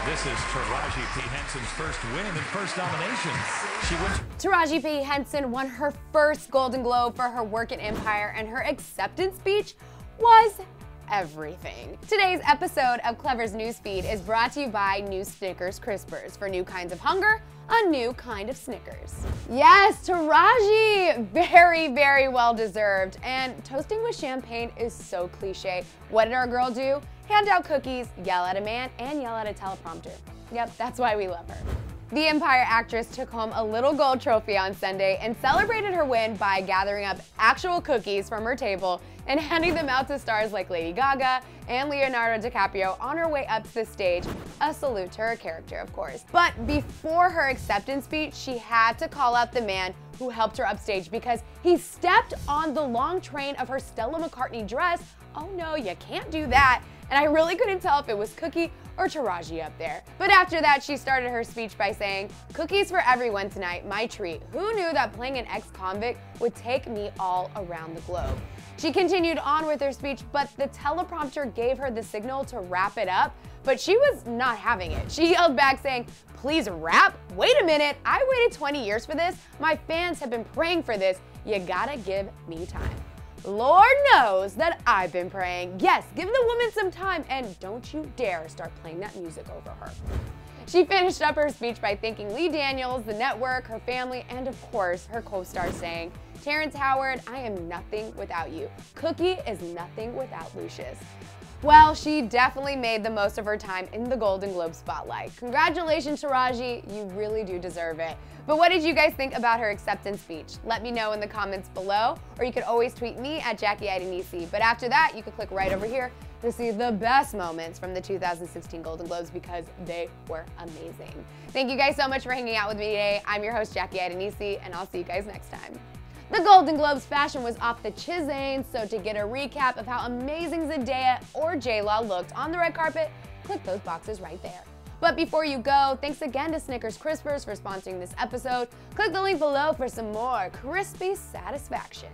This is Taraji P. Henson's first win and first nomination. She wins. Taraji P. Henson won her first Golden Globe for her work in Empire, and her acceptance speech was everything. Today's episode of Clevver's newsfeed is brought to you by new Snickers Crispers. For new kinds of hunger, a new kind of Snickers. Yes, Taraji! Very, very well deserved. And toasting with champagne is so cliche. What did our girl do? Hand out cookies, yell at a man, and yell at a teleprompter. Yep, that's why we love her. The Empire actress took home a little gold trophy on Sunday and celebrated her win by gathering up actual cookies from her table and handing them out to stars like Lady Gaga and Leonardo DiCaprio on her way up to the stage. A salute to her character, of course. But before her acceptance speech, she had to call out the man who helped her upstage because he stepped on the long train of her Stella McCartney dress. Oh no, you can't do that. And I really couldn't tell if it was Cookie or Taraji up there. But after that, she started her speech by saying, "Cookies for everyone tonight, my treat. Who knew that playing an ex-convict would take me all around the globe?" She continued on with her speech, but the teleprompter gave her the signal to wrap it up, but she was not having it. She yelled back saying, "Please wrap? Wait a minute, I waited 20 years for this. My fans have been praying for this. You gotta give me time." Lord knows that I've been praying. Yes, give the woman some time and don't you dare start playing that music over her. She finished up her speech by thanking Lee Daniels, the network, her family, and of course, her co-stars saying, "Terrence Howard, I am nothing without you. Cookie is nothing without Lucius." Well, she definitely made the most of her time in the Golden Globe spotlight. Congratulations, Taraji, you really do deserve it. But what did you guys think about her acceptance speech? Let me know in the comments below, or you could always tweet me at Jackie_Ieessssss. But after that, you could click right over here to see the best moments from the 2016 Golden Globes because they were amazing. Thank you guys so much for hanging out with me today. I'm your host, Jackie_Ieessssss, and I'll see you guys next time. The Golden Globes fashion was off the chisane, so to get a recap of how amazing Zendaya or J-Law looked on the red carpet, click those boxes right there. But before you go, thanks again to Snickers Crispers for sponsoring this episode. Click the link below for some more crispy satisfaction.